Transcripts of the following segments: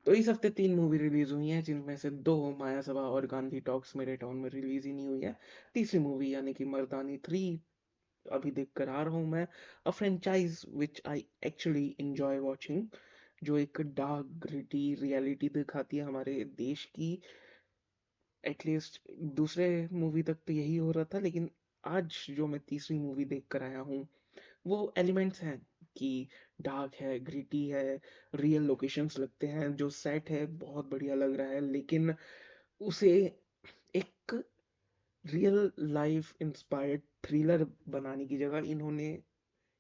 तो इस हफ्ते 3 मूवी रिलीज़ हुई हैं, जिनमें से 2 माया सभा और गांधी टॉक्स मेरे टाउन में रिलीज़ ही नहीं हुई है। तीसरी मूवी यानी कि मर्दानी 3 अभी देख कर आ रहा हूँ मैं। A franchise which I actually enjoy watching, जो एक डार्क, ग्रिटी रियलिटी दिखाती है हमारे देश की। एटलीस्ट दूसरे मूवी तक तो यही हो रहा था, लेकिन आज जो मैं तीसरी मूवी देख कर आया हूँ, वो एलिमेंट्स हैं कि डार्क है, ग्रिटी है, रियल लोकेशंस लगते हैं, जो सेट है बहुत बढ़िया लग रहा है, लेकिन उसे एक रियल लाइफ इंस्पायर्ड थ्रिलर बनाने की जगह इन्होंने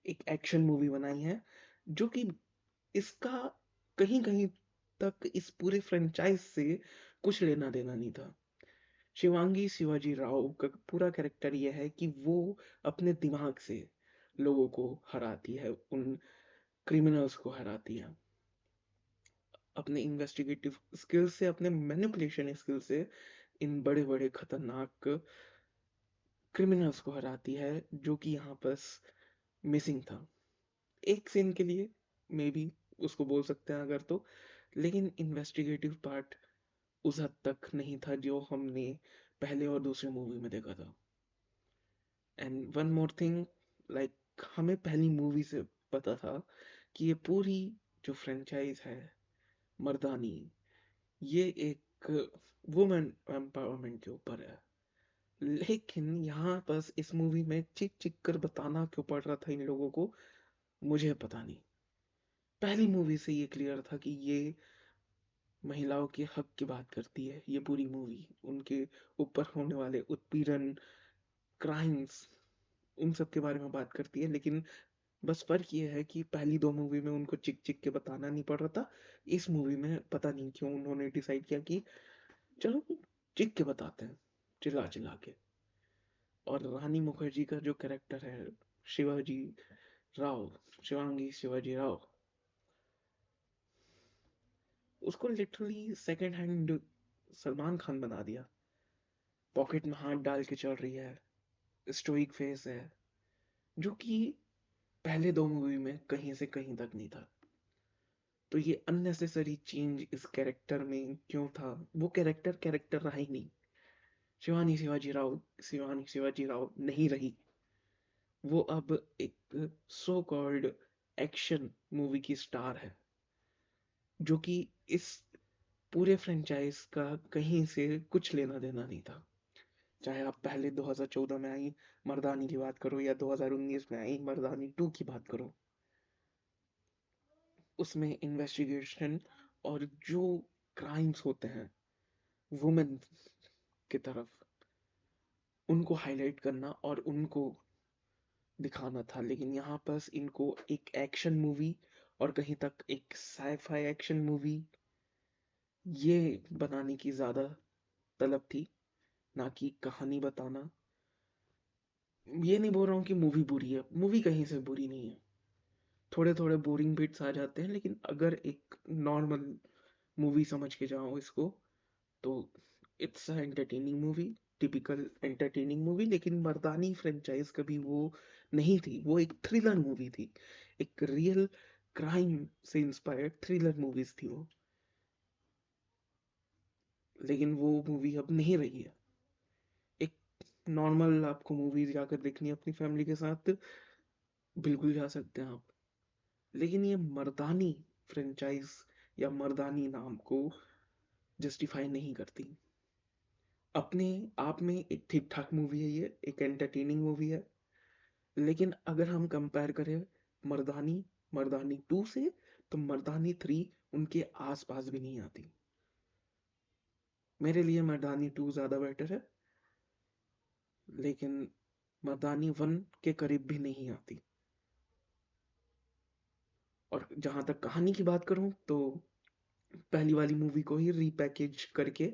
एक एक्शन मूवी बनाई है, जो कि इसका कहीं कहीं तक इस पूरे फ्रेंचाइज से कुछ लेना देना नहीं था। शिवांगी शिवाजी राव का पूरा कैरेक्टर यह है कि वो अपने दिमाग से लोगों को हराती है, उन क्रिमिनल्स को हराती है, अपने इन्वेस्टिगेटिव स्किल से, अपने मैनिपुलेशन स्किल से इन बड़े बड़े खतरनाक क्रिमिनल्स को हराती है, जो कि यहाँ बस मिसिंग था एक सीन के लिए, मे बी उसको बोल सकते हैं अगर तो। लेकिन इन्वेस्टिगेटिव पार्ट उस हद तक नहीं था जो हमने पहले और दूसरे मूवी में देखा था। And one more thing, like हमें पहली मूवी से पता था कि ये पूरी जो फ्रेंचाइज है मर्दानी, ये एक वुमेन एम्पावरमेंट के ऊपर है। लेकिन यहाँ बस इस मूवी में चिक चिक कर बताना क्यों पड़ रहा था इन लोगों को, मुझे पता नहीं। पहली मूवी से ये क्लियर था कि ये महिलाओं के हक की बात करती है, ये पूरी मूवी उनके ऊपर होने वाले उत्पीड़न, क्राइम्स, उन सब के बारे में बात करती है। लेकिन बस फर्क ये है कि पहली दो मूवी में उनको चिक चिक के बताना नहीं पड़ रहा था। इस मूवी में पता नहीं क्यों उन्होंने डिसाइड किया कि चलो चिक के बताते हैं, चिल्ला चिल्ला के। और रानी मुखर्जी का जो कैरेक्टर है, शिवाजी राव, शिवांगी शिवाजी राव, उसको literally second hand Salman Khan बना दिया। पॉकेट में हाथ डाल के चल रही है, स्टोइक फेस है, जो कि पहले दो मूवी में कहीं से कहीं तक नहीं था। तो ये अननेसेसरी चेंज इस कैरेक्टर में क्यों था? वो कैरेक्टर कैरेक्टर रहा ही नहीं। शिवानी शिवाजी राव शिवानी शिवाजी राव नहीं रही। वो अब एक सो कॉल्ड एक्शन मूवी की स्टार है, जो कि इस पूरे फ्रेंचाइज का कहीं से कुछ लेना देना नहीं था। चाहे आप पहले 2014 में आई मर्दानी की बात करो या 2019 में आई मर्दानी 2 की बात करो, उसमें इन्वेस्टिगेशन और जो क्राइम्स होते हैं वुमेन की तरफ, उनको हाईलाइट करना और उनको दिखाना था। लेकिन यहाँ बस इनको एक एक्शन मूवी और कहीं तक एक साईफाई एक्शन मूवी ये बनाने की ज्यादा तलब थी, ना कि कहानी बताना। ये नहीं बोल रहा हूँ कि मूवी बुरी है, मूवी कहीं से बुरी नहीं है। थोड़े थोड़े बोरिंग बिट्स आ जाते हैं, लेकिन अगर एक नॉर्मल मूवी समझ के जाओ इसको, तो it's a entertaining movie, typical entertaining movie. लेकिन मर्दानी फ्रेंचाइज कभी वो नहीं थी, वो एक थ्रिलर मूवी थी, एक रियल क्राइम से इंस्पायर्ड थ्रिलर मूवीज थी वो। लेकिन वो मूवी अब नहीं रही है। एक नॉर्मल आपको मूवी जाकर देखनी है अपनी फैमिली के साथ, बिल्कुल जा सकते हैं आप। लेकिन ये मर्दानी फ्रेंचाइज या मर्दानी नाम को जस्टिफाई नहीं करती। अपने आप में एक ठीक ठाक मूवी है, ये एक एंटरटेनिंग मूवी है। लेकिन अगर हम कंपेयर करें मर्दानी मर्दानी 2 से, तो मर्दानी 3 उनके आसपास भी नहीं आती। मेरे लिए मर्दानी 2 ज्यादा बेटर है, लेकिन मर्दानी 1 के करीब भी नहीं आती। और जहां तक कहानी की बात करूं, तो पहली वाली मूवी को ही रीपैकेज करके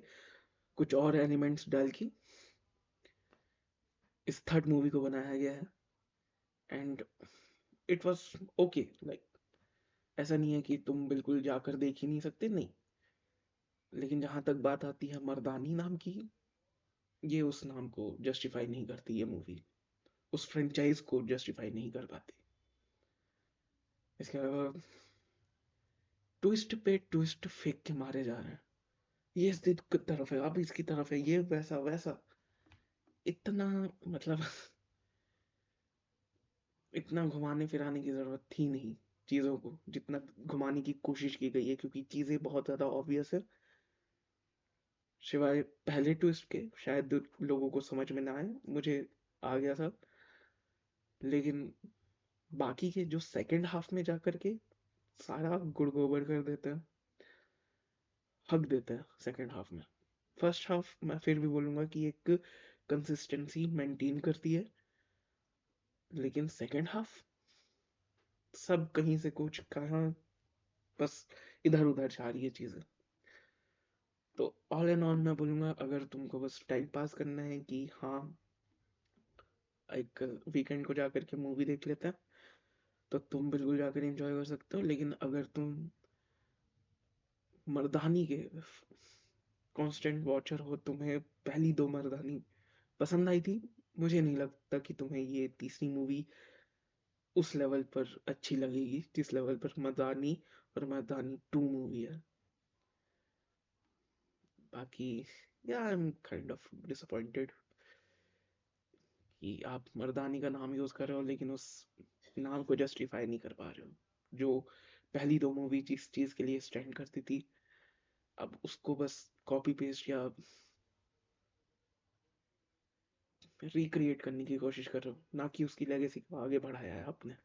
कुछ और एलिमेंट्स डाल के इस थर्ड मूवी को बनाया गया है। And it was okay, like ऐसा नहीं है कि तुम बिल्कुल जाकर देख ही नहीं सकते, नहीं। लेकिन जहां तक बात आती है मर्दानी नाम की, ये उस नाम को जस्टिफाई नहीं करती, ये मूवी उस फ्रेंचाइज को जस्टिफाई नहीं कर पाती। इसके अलावा ट्विस्ट पे ट्विस्ट फेंक के मारे जा रहे हैं। ये इस तरफ है, अब इसकी तरफ है, ये वैसा वैसा, इतना मतलब इतना घुमाने फिराने की जरूरत थी नहीं चीजों को, जितना घुमाने की कोशिश की गई है, क्योंकि चीजें बहुत ज्यादा ऑब्वियस है। सिवाय पहले ट्विस्ट के शायद लोगों को समझ में ना आए, मुझे आ गया था। लेकिन बाकी के जो सेकंड हाफ में जाकर के सारा गुड़ गोबर कर देते हैं, हक देते हैं सेकंड हाफ में। फर्स्ट हाफ मैं फिर भी बोलूंगा कि एक कंसिस्टेंसी मेंटेन करती है, लेकिन सेकंड हाफ सब कहीं से कुछ कहाँ, बस इधर उधर जा रही है चीजें। तो ऑल एंड ऑल मैं बोलूंगा, अगर तुमको बस टाइम पास करना है कि हाँ एक वीकेंड को जाकर के मूवी देख लेते हैं, तो तुम बिल्कुल जाकर एंजॉय कर सकते हो। लेकिन अगर तुम मर्दानी के कांस्टेंट वॉचर हो, तुम्हें पहली दो मर्दानी पसंद आई थी, मुझे नहीं लगता कि तुम्हें ये तीसरी मूवी उस लेवल पर अच्छी लगेगी जिस लेवल पर मर्दानी और मर्दानी टू मूवी है। बाकी या I am kind of disappointed कि आप मर्दानी का नाम यूज कर रहे हो, लेकिन उस नाम को जस्टिफाई नहीं कर पा रहे हो। जो पहली दो मूवी जिस चीज के लिए स्टैंड करती थी, अब उसको बस कॉपी पेस्ट या रिक्रिएट करने की कोशिश कर रहे हो, ना कि उसकी लेगेसी को आगे बढ़ाया है आपने।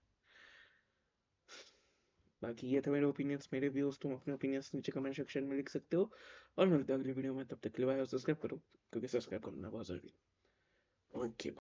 बाकी ये थे मेरे ओपिनियंस, मेरे व्यूज। तुम अपने ओपिनियंस नीचे कमेंट सेक्शन में लिख सकते हो, और मिलते हैं अगली वीडियो में। तब तक के लिए बाय, और सब्सक्राइब करो, क्योंकि सब्सक्राइब करना बहुत जरूरी है। ओके।